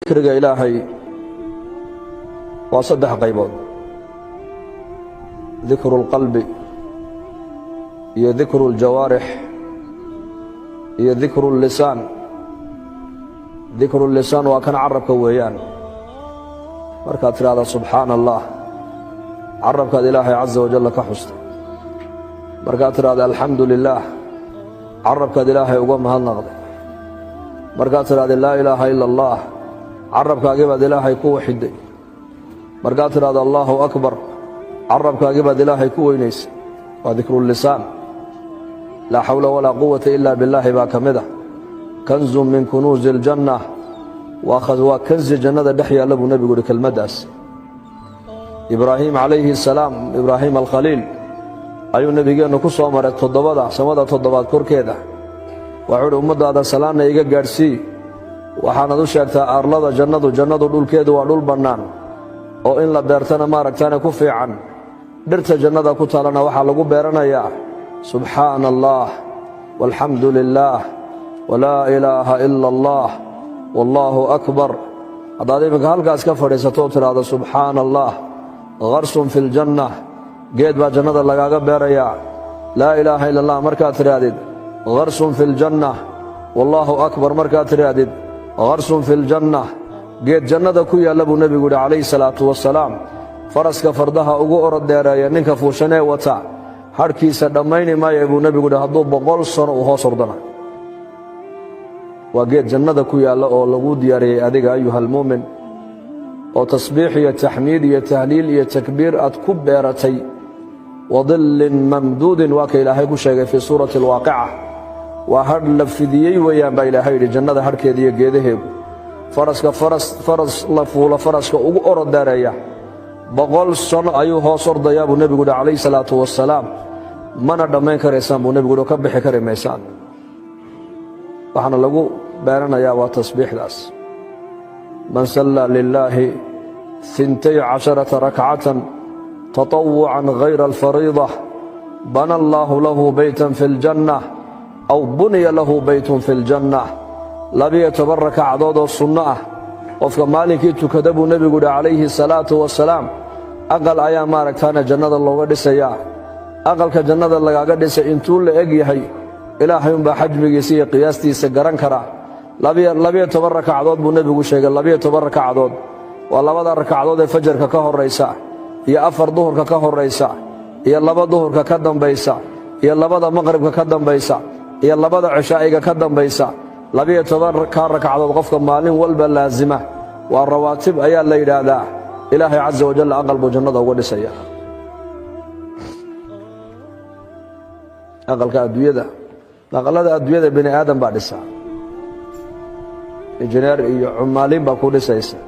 ذكر إلهي وصدح قيبون ذكر القلب هي ذكر الجوارح هي ذكر اللسان. ذكر اللسان وكان عربك ويان مركات هذا سبحان الله عربك إلهي عز وجل كحسن مركات هذا الحمد لله عربك إلهي وقومها النغض مركات هذا لا إله إلا الله عربك قبل إلهي كو حدي مركات هذا الله أكبر عربك قبل إلهي كو ينيس. وذكر اللسان لا حول ولا قوة إلا بالله باكمده كنز من كنوز الجنة وأخذ كنز الجنة دحيا لبو نبي يقول كالمداس. إبراهيم عليه السلام إبراهيم الخليل أيو النبي قال نكو صومرت تضبادا سمدا تضباد كور كيدا وعود أمد هذا سلام يجا جارسي وحنا شاكتا أرلدا جنة دول كيدا ودول بنان أو إن لبرتنا ما ركتنا كفي عن درت جنة كتالنا وحلقوا بيرنا يا سبحان الله والحمد لله ولا إله إلا الله والله أكبر. هذا من قال قاس كفر يستوتر هذا سبحان الله غرس في الجنة جيد بجنة لقاقا بيريا لا إله إلا الله مركات ريادد غرس في الجنة والله أكبر مركات ريادد غرس في الجنة جيد جنة كويا لبو نبي عليه الصلاة والسلام فرس كفردها أقو أرد ديريا ننك فوشني وتا حركي سدميني ما يبو نبي هدو بقول صنع وهو صردنا وجيد جنة كويا لغو دياري أديك أيها المؤمن وتصبيح يا تحميد يا تهليل يا تكبير أتكب بيرتي وظل ممدود وكي إلهي شيء في سورة الواقعة وهر لفديي ويا بإلهي جنة هر كذي جيده فرس فرس لفول فرس كأورد داريا بقول صنع أيها صرد يا أبو نبي عليه الصلاة والسلام من دمين كريسان أبو نبي كبح كريميسان وحنا لقو بيرنا يا وتصبيح داس من صلى لله 12 ركعة تطوعا غير الفريضة بنى الله له بيتا في الجنة أو بني له بيت في الجنة لبي يتبرك عدود الصناء وفق مالكي تكذب نبي عليه الصلاة والسلام أقل أيام مارك كان جنة الله قدس يا أقل كجنة الله قدس إن طول أجيهي إلهي بحجم يسير قياستي سجران كرا لبي يتبرك عدود بنبي وشيء لبي يتبرك عدود والله وضع ركعدود فجر ككهر رئيسا يا أفر ظهر ككهر رئيسا يا لبا ظهر ككدم بيسا يا لبا مغرب ككدم بيسا يا لبا عشاء ككدم بيسا لبي يتبرك ركعدود غفق مالين والبا لازمة والرواتب أيا الليل هذا إلهي عز وجل أقلب جنة ودسيا أقل كأدوية أقل هذا أدوية بني آدم بعد الساعة إنجنير عمالين بكل سيسا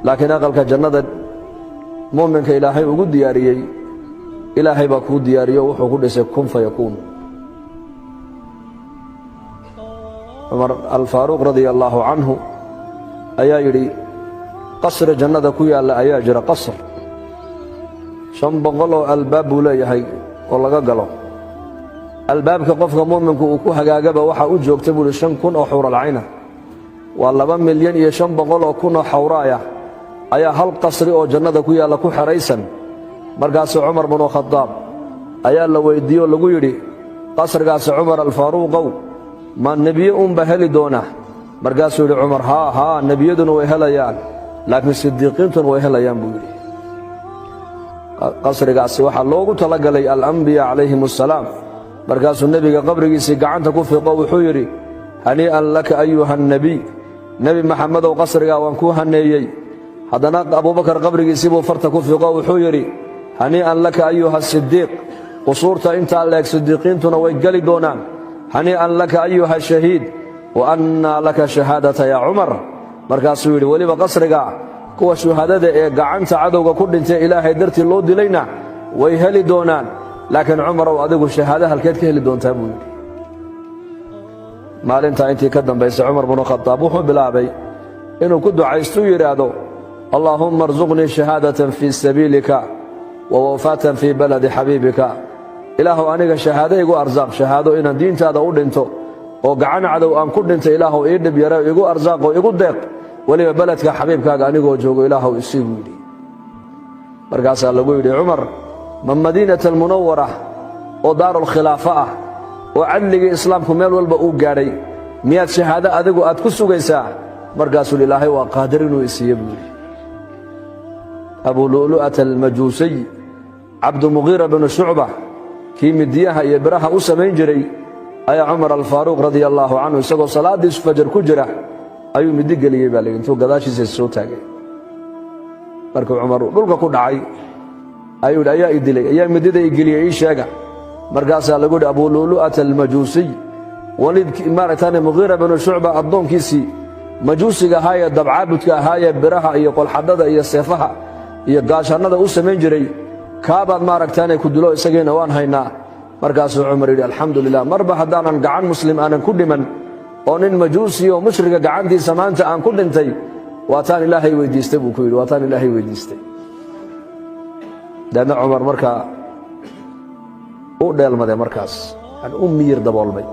لكن أقل كجنة مؤمن كإلهي وقود دياريي إلهي بكود دياريي وحقود يكون فيكون. عمر الفاروق رضي الله عنه أيا يري قصر جنة كويا لا أيا جرى قصر شنبغلو الباب ولا يحي والله قالوا الباب كقف مؤمن كوكو حقاقبه وحا أجو اكتبوا للشن كن أو حور العينة والله 1 مليون يشنبغلو كن حورايا أيا هل قصري أو جنة كويا لكو حريسا مرقاس عمر بن الخطاب أيا لو يديو لغو يري قصر قاس عمر الفاروق ما النبي بهلي دونه مرقاس يري عمر ها النبي دون ويهليان لكن الصديقين تون ويهليان بيري قصر قاس وحا لوغو تلقلي الأنبياء عليهم السلام مرقاس النبي قبرقيسي قعنت كفي قوحو يري هنيئا لك أيها النبي نبي محمد وقصر وانكوها النيي هذا أبو بكر قبرك يسيبه فرتكو في قوي حيري هنيئا لك أيها الصديق قصورت أنت عليك صديقين تنوي قلي دونان هنيئا لك أيها الشهيد وأن لك شهادة يا عمر مركز سويري ولي بقصرك كو شهادة قعنت عدوك كل انت إلهي درتي اللود لينا ويهلي دونان لكن عمر وأدوك الشهادة هل كيت كهلي دون تابوي مال انت كدن بيس عمر بن الخطاب وحو بلابي إنه كدو عايستو يرادو اللهم ارزقني شهادة في سبيلك ووفاة في بلد حبيبك. إلهو أنيق شهادة يقول أرزاق شهادة إن دين تادا أولنتو وقعنا عدو أن كل انت إلهو إيدب يرى يقول أرزاق ويقول ديق waliba baladka xabiibkaaga anigoo joogo ilaahow isii buu yidhi markaasaa lagu yidhi cumar ma madiinata almunawara oo daarulkhilaafa ah oo cadligii islaamku meel walba uu gaadhay miyaad shahaado adigu aad ku sugaysaa markaasuu ilaahay waa qaadir inuu isiiye buu yidhi abu lu'lu'ata almajuusiy cabdumugiira binu shucba kii midiyaha iyo biraha u samayn jiray ayaa cumar alfaaruuq radia allaahu canhu isagoo salaadiisu fajar ku jira ayuu midi geliyey baa layidhi intuu gadaashiisa soo taagay markuu cumar dhulka ku dhacay ayuu yidhi ayaa i dilay ayaa midida i geliyey ii sheega markaasaa lagu yidhi abu lu'lu'ata almajuusiy waliid maaragtaane mugiira binu shucba addoonkiisii majuusiga ahaayee dabcaabudka ahaayee biraha iyo qolxadada iyo seefaha iyo gaashannada u samayn jiray kaabaad maaragtaane ku dilo isagiina waan haynaa markaasuu cumar yidhi alxamdu lilah marba haddaanan gacan muslim aanan ku dhiman oo nin majuusi oo mushriga gacantiisa maanta aan ku dhintay waataan ilaahay weydiistay buu ku yidhi waataan ilaahay weydiistay daadna cumar markaa u dheelmaday markaas yani u miyir daboolmay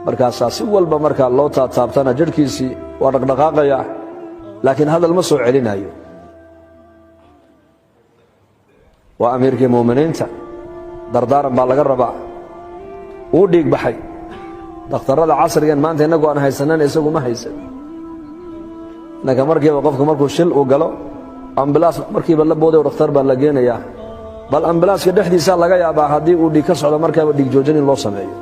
markaasaa si walba markaa loo taataabtana jidhkiisii waa dhaqdhaqaaqaya laakiin hadal ma soo celinayo waa amiirkii mu'miniinta dardaaran baa laga rabaa uu dhiig baxay dakhtarrada casrigan maanta innagu aan haysanana isagu ma haysan innaka markiiba qofka markuu shil uu galo ambalaas markiiba la booday dhakhtar baa la geenayaa bal ambalaaska dhexdiisaa laga yaabaa haddii uu dhiig ka socdo markaaba dhiig joojin in loo sameeyo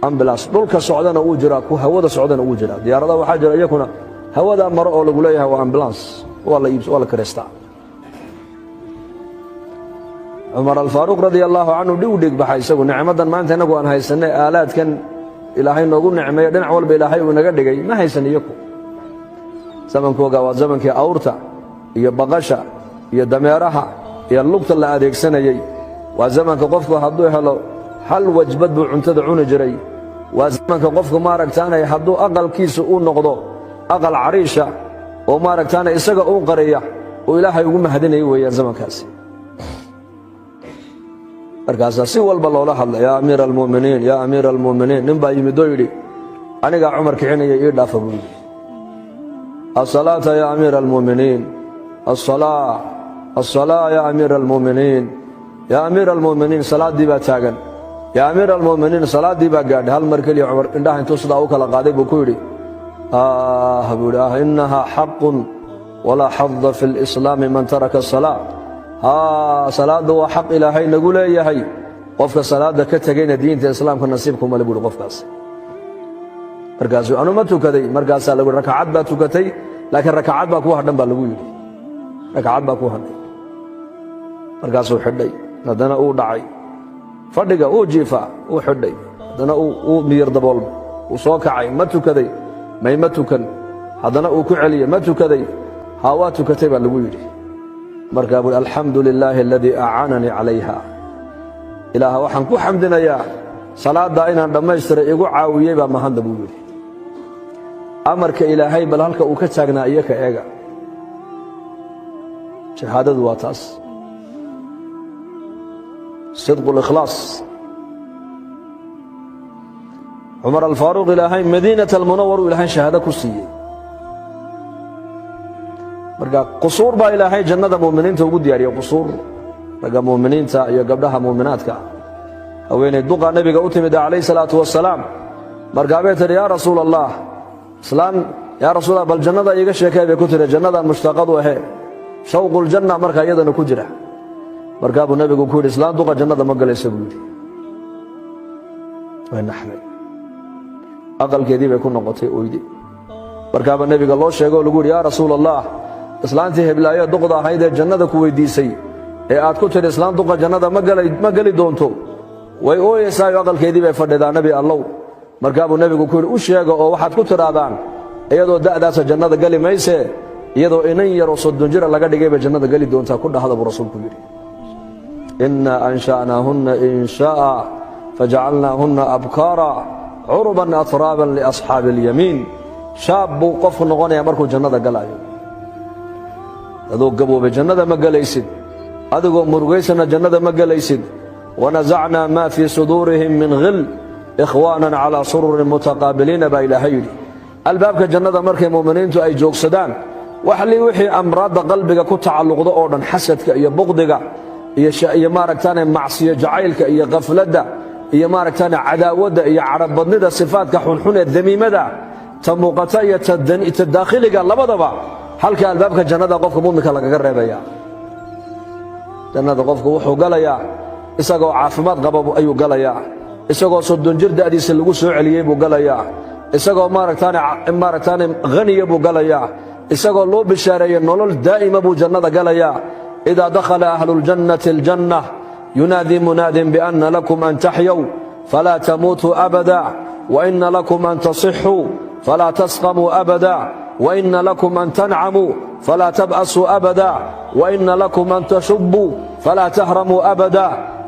ambalaas dhulka socdana uu jiraa ku hawada socdana uu jiraa diyaaradaha waxaa jira iyakuna hawada maro oo lagu leeyahay waa ambulans waa la kireystaa cumar alfaaruuq radia allaahu canhu u dhiig baxay isagu nicmadan maanta innagu aan haysanay aalaadkan ilaahay noogu nicmeeyo dhinac walba ilaahay uu naga dhigay ma haysan iyaku zamankooga waa zamankii awrta iyo baqasha iyo dameeraha iyo lugta la adeegsanayey waa zamanka qofku hadduu helo hal wajbad buu cuntada cuni jiray waa zamanka qofku maaragtaanay hadduu aqalkiisa uu noqdo aqal cariisha oo maaragtaana isaga uu qariya oo ilaahay ugu mahadinayo weeyaan zamankaasi markaasaa si walba loola hadla yaa amiira almu'miniin yaa amiira almu'miniin nin baa yimid oo yidhi anigaa cumar kicinaya ii dhaafa buu yidhi asalaata yaa amiira almu'miniin assalaa yaa amiira almu'miniin yaa amiira almu'miniin salaaddii baa taagan yaa amiira almu'miniin salaaddii baa gaadhay hal mar keliya cumar indhaha intuu sidaa u kala qaaday buu ku yidhi buu yidhi innahaa xaqun walaa xadda fi lislaami man taraka asalaa salaadda waa xaq ilaahay nagu leeyahay qofka salaadda ka tegayna diinta islaamka nasiibkuma le buuhi qofkaas markaasuu anu ma tukaday markaasaa lagu yidhi rakacad baa tukatay laakiin rakacad baa kuu hadhan baa lagu yidhi rakacad baa kuu hadhay markaasuu xidhay haddana uu dhacay fadhiga uu jiifaa uu xidhay haddana uu miyir daboolmay uu soo kacay ma tukaday may ma tukan haddana uu ku celiyey ma tukaday haa waa tukatay baa lagu yidhi markaa buuhi alxamdu lilaahi aladii acaananii calayha ilaaha waxaan ku xamdinayaa salaaddaa inaan dhammaystiray igu caawiyey baa mahadda buu yidhi amarka ilaahay bal halka uu ka taagnaa iyo ka eega shahaadadu waa taas sidqu likhlaas cumar alfaaruuq ilaahay madiinata almunawaru ilaahay shahaado ku siiyey marka qusuur baa ilaahay jannada mu'miniinta ugu diyaariyey qusuur ragga mu'miniinta iyo gabdhaha mu'minaadka haweenay duqa nebiga u timid calayhi salaatu wasalaam markaa bay tidhi yaa rasuul allah islaan yaa rasuulallah bal jannada iiga sheekay bay ku tidhi jannadaan mushtaaqadu ahee shawquljanna markaa iyadana ku jira markaa buu nebigu ku yidhi islaan duqa jannada ma galaysa buu yidhi way naxday aqalkeedii bay ku noqotay oydi markaaba nebiga loo sheego oo lagu yidhi yaa rasuul allah islaantii heblaayo duqda ahayd ee jannada ku weyddiisay ee aad ku tidhi islaan duqa jannada ma geli doonto way ooyaysaayo aqalkeedii bay fadhidaa nebi allow markaa buu nebigu ku yidhi u sheega oo waxaad ku tidhaahdaan iyadoo da'daasa jannada geli maysee iyadoo inan yaroo 30 jira laga dhigay bay jannada geli doontaa ku dhahda buu rasuulku yidhi innaa ansha'naahunna inshaa'a fajacalnaahunna abkaara curban atraaban liasxaabi alyamiin shaab buu qofku noqonayaa markuu jannada galaayo adoo gaboobay jannada ma gelaysid adigoo murugaysana jannada ma gelaysid wanasacnaa maa fii suduurihim min hil ikhwaanan calaa sururin mutaqaabiliina baa ilaahay yidhi albaabka jannada markay mu'miniintu ay joogsadaan waxli wixii amraadda qalbiga ku tacalluqda oo dhan xasadka iyo buqdiga iyo maaragtaane macsiyo jacaylka iyo qafladda iyo maaragtaane cadaawadda iyo cadhabadnida sifaadka xunxun ee damiimada ta muuqata iyo ta daakhiliga labadaba halka albaabka jannada qofka mu'minka lagaga reebaya jannada qofku wuxuu galayaa isagoo caafimaad qaba ayuu galayaa isagoo 30 jir da'diisa lagu soo celiyay buu galayaa isagoo maaragtaane haniya buu galayaa isagoo loo bishaareeyay nolol daa'ima buu jannada galayaa idaa dakhala ahluljannati aljanna yunaadii munaadin bianna lakum an taxyaw falaa tamuutuu abada waina lakum an tasixuu falaa tasqamuu abada waina lakum an tancamuu falaa tab'asuu abada waina lakum an tashubbuu falaa tahramuu abada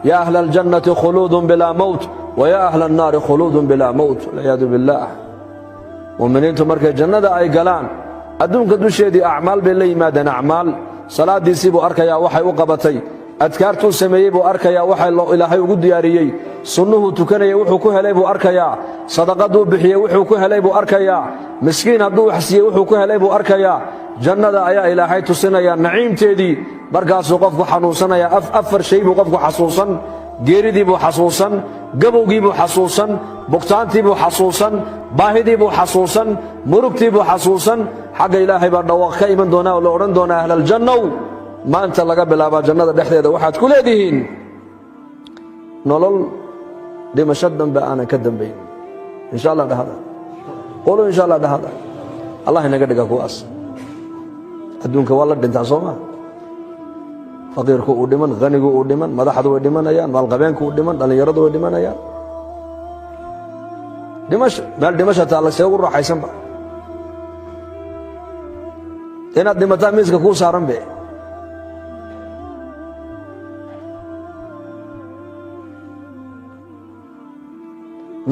ya ahla aljannati khuluudun bilaa mowt waya ahla annaari khuluudun bilaa mowt walciyaadu billaah mu'miniintu markay jannada ay galaan adduunka dusheedii acmaal bay la yimaadeen acmaal salaadiisii buu arkayaa waxay u qabatay adkaartuu sameeyey buu arkayaa waxa ilaahay ugu diyaariyey sunnuhuu tukanayay wuxuu ku helay buu arkayaa sadaqaduu bixiyey wuxuu ku helay buu arkayaa miskiin hadduu wax siiyey wuxuu ku helay buu arkayaa jannada ayaa ilaahay tusinayaa naciimteedii markaasuu qofku xanuunsanayaa afar shay buu qofku xasuusan geeridii buu xasuusan gabowgii buu xasuusan bugtaantii buu xasuusan baahidii buu xasuusan murugtii buu xasuusan xagga ilaahay baa dhawaaq ka iman doonaa oo la odhan doonaa ahlaljannow maanta laga bilaabaa jannada dhexdeeda waxaad ku leedihiin nolol dhimasho dambe aanan ka dambayn insha allah dhahada qolo insha allah dhahada allah inaga dhiga kuwaas adduunka waa la dhintaa soo maa faqiirku uu dhiman hanigu uu dhiman madaxdu way dhimanayaan maalqabeenku uu dhiman dhallinyaradu way dhimanayaan meel dhimasha taalla see ugu raaxaysanba inaad dhimataa miiska kuu saaran be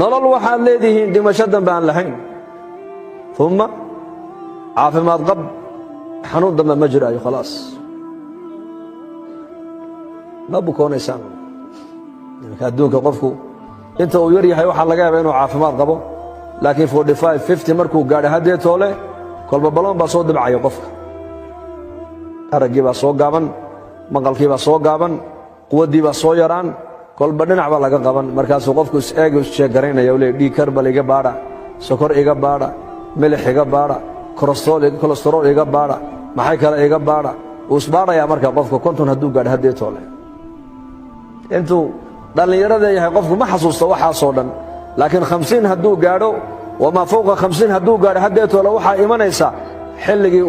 nolol waxaad leedihiin dhimasho dambe aan lahayn uma caafimaad qab xanuun dambe ma jiraayo khalaas ma bukoonaysaan marka adduunka qofku inta uu yar yahay waxaa laga yaabaa inuu caafimaad qabo laakiin 45 50 markuu gaadho haddee toole kolba baloon baa soo dibcaya qofka araggii baa soo gaaban maqalkii baa soo gaaban quwaddii baa soo yaraan kolba dhinac baa laga qaban markaasuu qofku is-eeg isjeegaraynaya u leey dhiig karbal iga baadha sokor iga baadha milix iga baadha kolestarool iga baadha maxay kale iga baadha wuu isbaadhayaa marka qofka 50 hadduu gaadho haddee toole intuu dhallinyarada yahay qofku ma xasuusto waxaasoo dhan laakiin 50 hadduu gaadho wamaa fowqa 50 hadduu gaadho haddee toole waxaa imanaysa xilligii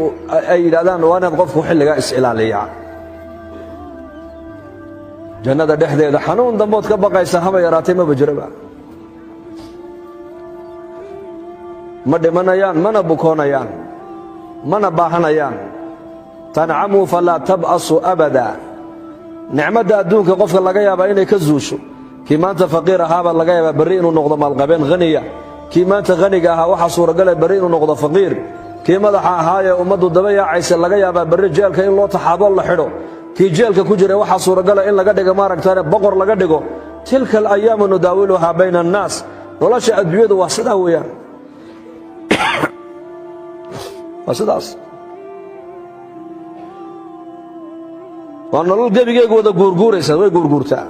ay yidhahdaan waa inaad qofku xilligaa is-ilaaliyaa jannada dhexdeeda xanuun dambood ka baqaysa haba yaraatay maba jiraba ma dhimanayaan mana bukoonayaan mana baahanayaan tancamuu falaa tab'asu abada nicmadda adduunka qofka laga yaabaa inay ka zuusho kii maanta faqiir ahaabaa laga yaabaa berri inuu noqdo maalqabeen haniya kii maanta haniga ahaa waxaa suuragala berri inuu noqdo faqiir kii madaxa ahaayee ummaddu daba yaacaysa laga yaabaa berri jeelka in loo taxaabo la xidho kii jeelka ku jira waxaa suuragala in laga dhigo maaragtaane boqor laga dhigo tilka alayaamu nudaawiluhaa bayna annaas nolosha adduunyadu waa sidaa weeyaan waa sidaas waa nolol gebigeegu wada guurguuraysaa way guurguurtaa